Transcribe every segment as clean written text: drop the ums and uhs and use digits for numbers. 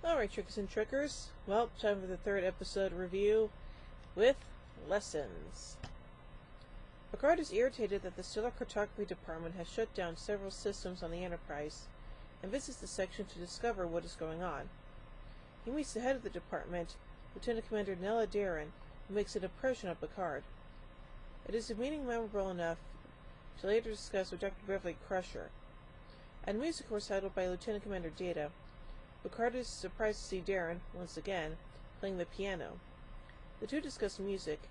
Alright, trickers and trickers. Well, time for the third episode review with Lessons. Picard is irritated that the Stellar Cartography Department has shut down several systems on the Enterprise and visits the section to discover what is going on. He meets the head of the department, Lieutenant Commander Nella Darren, who makes an impression on Picard. It is a meeting memorable enough to later discuss with Dr. Beverly Crusher. At music recital by Lieutenant Commander Data, Picard is surprised to see Darren, once again, playing the piano. The two discuss music,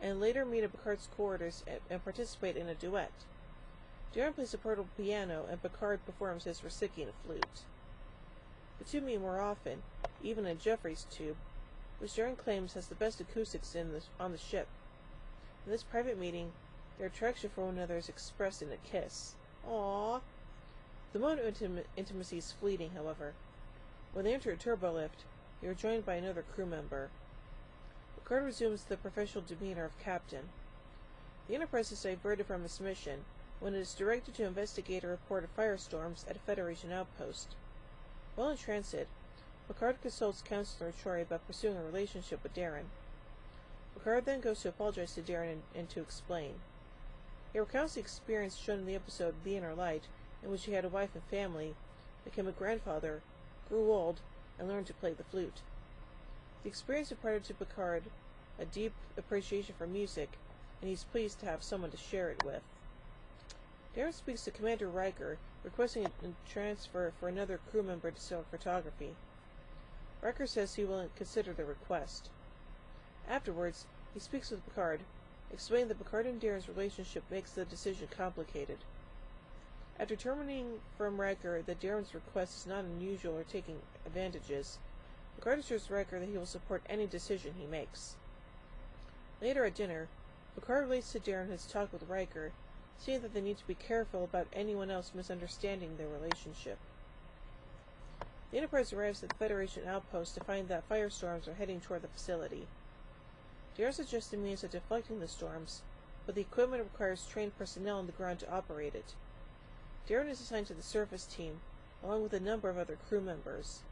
and later meet at Picard's quarters and participate in a duet. Darren plays a portable piano, and Picard performs his Forsythian flute. The two meet more often, even in Jeffrey's tube, which Darren claims has the best acoustics on the ship. In this private meeting, their attraction for one another is expressed in a kiss. Aww. The moment of intimacy is fleeting, however. When they enter a turbolift, they are joined by another crew member. Picard resumes the professional demeanor of captain. The Enterprise is diverted from its mission when it is directed to investigate a report of firestorms at a Federation outpost. While in transit, Picard consults Counselor Troy about pursuing a relationship with Darren. Picard then goes to apologize to Darren and to explain. He recounts the experience shown in the episode The Inner Light, in which he had a wife and family, became a grandfather, grew old, and learned to play the flute. The experience imparted to Picard a deep appreciation for music, and he's pleased to have someone to share it with. Darren speaks to Commander Riker, requesting a transfer for another crew member to Stellar Cartography. Riker says he will consider the request. Afterwards, he speaks with Picard, explaining that Picard and Darren's relationship makes the decision complicated. After determining from Riker that Darren's request is not unusual or taking advantages, Picard assures Riker that he will support any decision he makes. Later at dinner, Picard relates to Darren his talk with Riker, saying that they need to be careful about anyone else misunderstanding their relationship. The Enterprise arrives at the Federation outpost to find that firestorms are heading toward the facility. Darren suggests a means of deflecting the storms, but the equipment requires trained personnel on the ground to operate it. Darren is assigned to the surface team, along with a number of other crew members.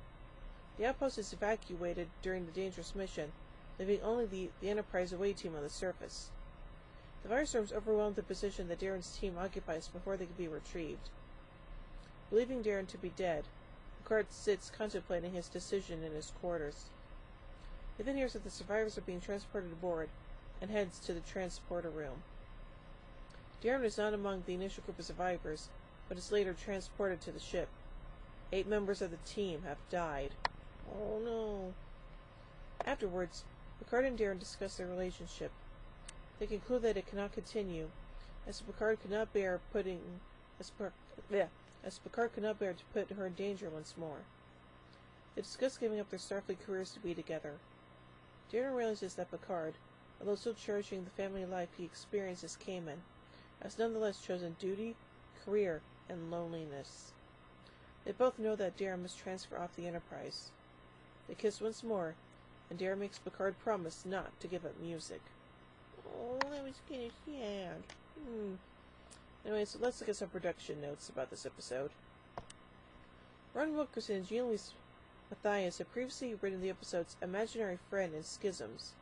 The outpost is evacuated during the dangerous mission, leaving only the Enterprise away team on the surface. The firestorms overwhelm the position that Darren's team occupies before they can be retrieved. Believing Darren to be dead, Picard sits contemplating his decision in his quarters. He then hears that the survivors are being transported aboard, and heads to the transporter room. Darren is not among the initial group of survivors, but is later transported to the ship. 8 members of the team have died. Oh no. Afterwards, Picard and Darren discuss their relationship. They conclude that it cannot continue, as Picard could not bear to put her in danger once more. They discuss giving up their Starfleet careers to be together. Darren realizes that Picard, although still cherishing the family life he experienced as Kamen, has nonetheless chosen duty, career, and loneliness. They both know that Darren must transfer off the Enterprise. They kiss once more, and Darren makes Picard promise not to give up music. Oh, that was kind of sad. Anyway, so let's look at some production notes about this episode. Ron Wilkerson and Jean-Louise Matthias had previously written the episodes Imaginary Friend and Schisms,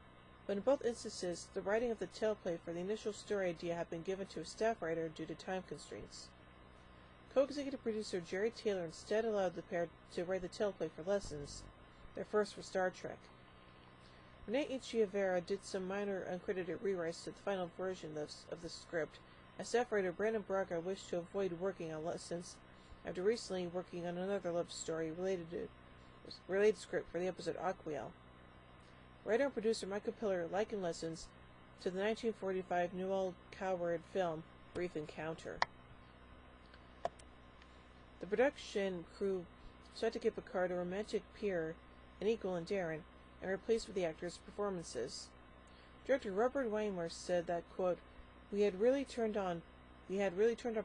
but in both instances, the writing of the teleplay for the initial story idea had been given to a staff writer due to time constraints. Co-executive producer Jerry Taylor instead allowed the pair to write the teleplay for Lessons, their first for Star Trek. Renee Echevarria did some minor uncredited rewrites to the final version of the script, as staff writer Brandon Braga wished to avoid working on Lessons after recently working on another love story related script for the episode Aquiel. Writer and producer Michael Piller likened Lessons to the 1945 Noel Coward film Brief Encounter. The production crew sought to give Picard a romantic peer, an equal in Darren, and replaced with the actors' performances. Director Robert Weimer said that, quote, we had really turned on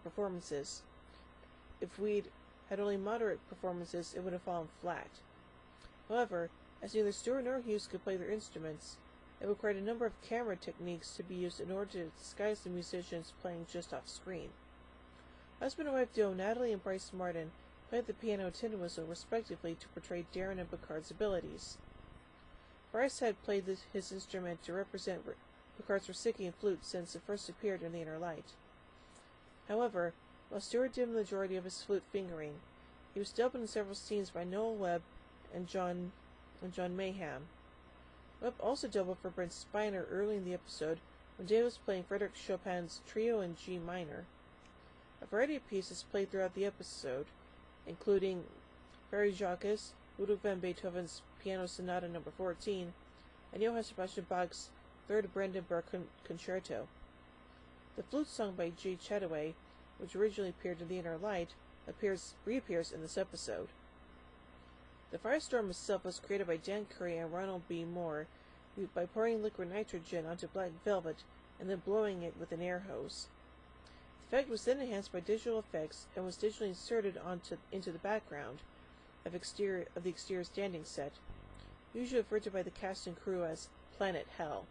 performances. If we'd had only moderate performances, it would have fallen flat. However, as neither Stewart nor Hughes could play their instruments, it required a number of camera techniques to be used in order to disguise the musicians playing just off screen. Husband and wife duo Natalie and Bryce Martin played the piano and tin whistle respectively to portray Darren and Picard's abilities. Bryce had played his instrument to represent Picard's Ricikian flute since it first appeared in The Inner Light. However, while Stewart did the majority of his flute fingering, he was dubbed in several scenes by Noel Webb and John Mayham. Webb also doubled for Brent Spiner early in the episode when Dave was playing Frédéric Chopin's Trio in G minor. A variety of pieces played throughout the episode, including Barry Jacques, Ludwig van Beethoven's Piano Sonata No. 14, and Johann Sebastian Bach's Third Brandenburg Concerto. The flute sung by G. Chataway, which originally appeared in The Inner Light, reappears in this episode. The firestorm itself was created by Dan Curry and Ronald B. Moore by pouring liquid nitrogen onto black velvet and then blowing it with an air hose. The effect was then enhanced by digital effects and was digitally inserted into the background of the exterior standing set, usually referred to by the cast and crew as Planet Hell.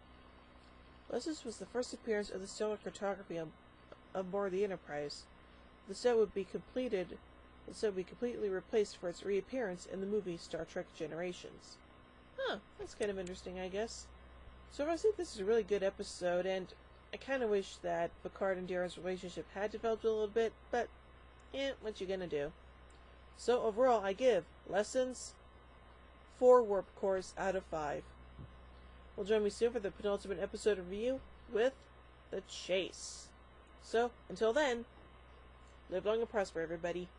This was the first appearance of the stellar cartography on board the Enterprise. The set would be completely replaced for its reappearance in the movie Star Trek Generations. That's kind of interesting, I guess. So I think this is a really good episode, and I kind of wish that Picard and Darren's relationship had developed a little bit, but, what you gonna do? So overall, I give Lessons 4 warp cores out of 5. Well, join me soon for the penultimate episode review with The Chase. So, until then, live long and prosper, everybody.